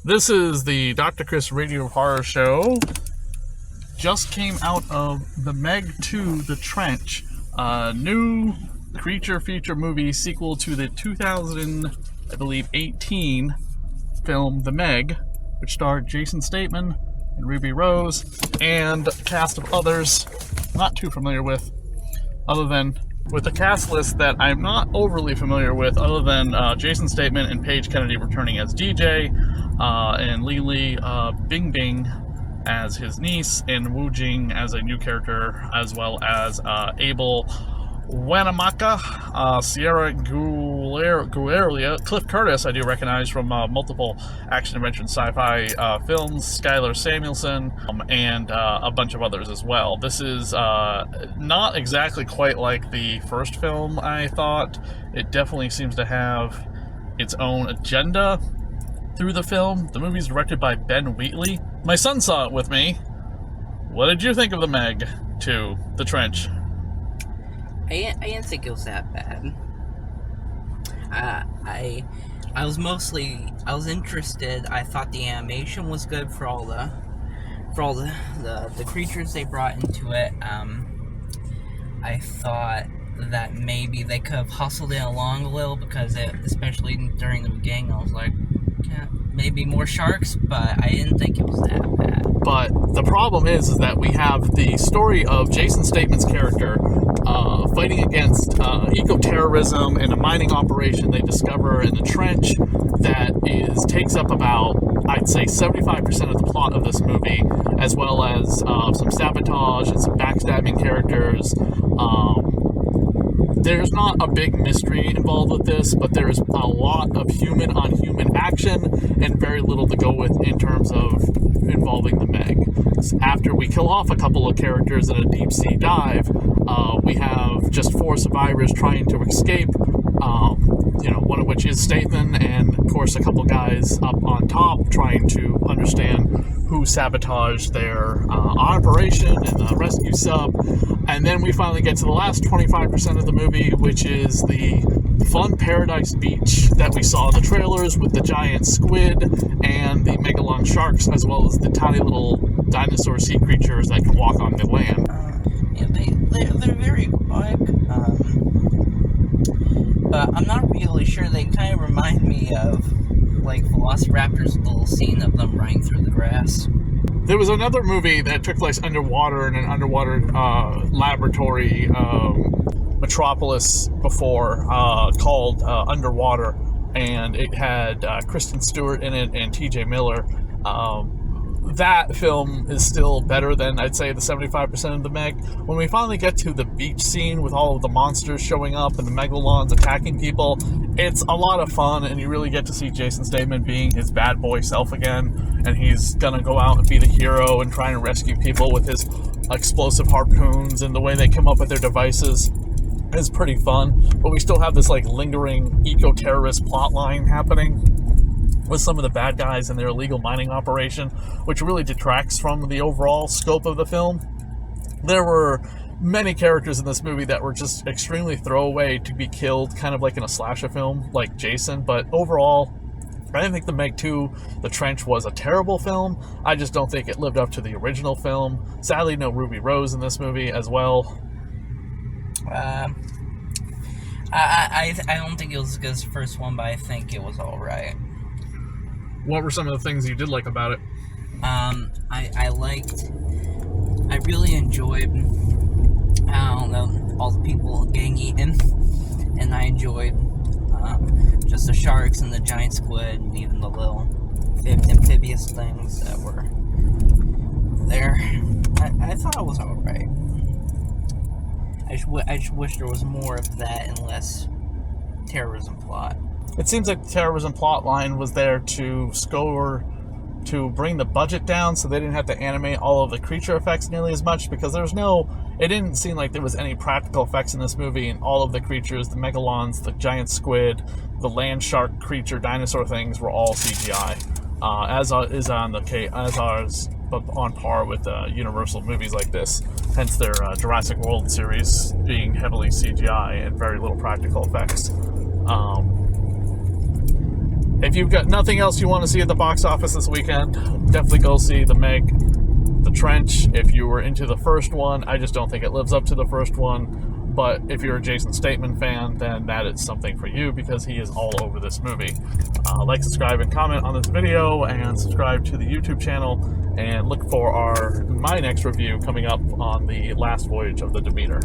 This is the Dr. Chris Radio Horror Show. Just came out of The Meg 2, The Trench, a new creature feature movie sequel to the 2018 film The Meg, which starred Jason Statham and Ruby Rose and a cast of others not too familiar with, other than with a cast list that I'm not overly familiar with, other than Jason Statham and Paige Kennedy returning as DJ, and Lily Bing as his niece, and Wu Jing as a new character, as well as Abel Wanamaka, Sierra Guerrilla, Cliff Curtis, I do recognize from multiple action-adventure sci-fi films, Skylar Samuelson, and a bunch of others as well. This is not exactly quite like the first film, I thought. It definitely seems to have its own agenda through the film. The movie's directed by Ben Wheatley. My son saw it with me. What did you think of The Meg 2, The Trench? I didn't think it was that bad. I was interested. I thought the animation was good for all the creatures they brought into it. I thought that maybe they could have hustled it along a little, because especially during the beginning, I was like, yeah, maybe more sharks, but I didn't think it was that bad. But the problem is that we have the story of Jason Statham's character fighting against eco-terrorism and a mining operation they discover in the trench that takes up about, I'd say, 75% of the plot of this movie, as well as some sabotage and some backstabbing characters. There's not a big mystery involved with this, but there's a lot of human-on-human action and very little to go with in terms of involving the Meg. After we kill off a couple of characters in a deep-sea dive, we have just 4 survivors trying to escape, one of which is Statham, and of course a couple guys up on top trying to understand who sabotaged their operation and the rescue sub. And then we finally get to the last 25% of the movie, which is the fun paradise beach that we saw in the trailers with the giant squid and the megalon sharks, as well as the tiny little dinosaur sea creatures that can walk on the land. They're very quick, but I'm not really sure. They kind of remind me of like Velociraptor's little scene of them running through the grass. There was another movie that took place underwater in an underwater laboratory metropolis before, called Underwater, and it had Kristen Stewart in it and T.J. Miller. That film is still better than, I'd say, the 75% of the Meg. When we finally get to the beach scene with all of the monsters showing up and the megalons attacking people, it's a lot of fun, and you really get to see Jason Statham being his bad boy self again, and he's gonna go out and be the hero and try and rescue people with his explosive harpoons, and the way they come up with their devices is pretty fun. But we still have this like lingering eco-terrorist plot line happening with some of the bad guys and their illegal mining operation, which really detracts from the overall scope of the film. There were many characters in this movie that were just extremely throwaway to be killed, kind of like in a slasher film like Jason, but overall, I didn't think The Meg 2, The Trench, was a terrible film. I just don't think it lived up to the original film. Sadly, no Ruby Rose in this movie as well. I don't think it was as good as the first one, but I think it was alright. What were some of the things you did like about it? I really enjoyed, all the people getting eaten, and I enjoyed just the sharks and the giant squid and even the little amphibious things that were there. I thought it was alright. I just wish there was more of that and less terrorism plot. It seems like the terrorism plot line was there to bring the budget down so they didn't have to animate all of the creature effects nearly as much, because it didn't seem like there was any practical effects in this movie, and all of the creatures, the megalons, the giant squid, the land shark creature, dinosaur things were all CGI, as on par with Universal movies like this, hence their Jurassic World series being heavily CGI and very little practical effects. if you've got nothing else you want to see at the box office this weekend, definitely go see The Meg, The Trench. If you were into the first one, I just don't think it lives up to the first one. But if you're a Jason Statham fan, then that is something for you because he is all over this movie. Like, subscribe, and comment on this video, and subscribe to the YouTube channel, and look for my next review coming up on the last voyage of the Demeter.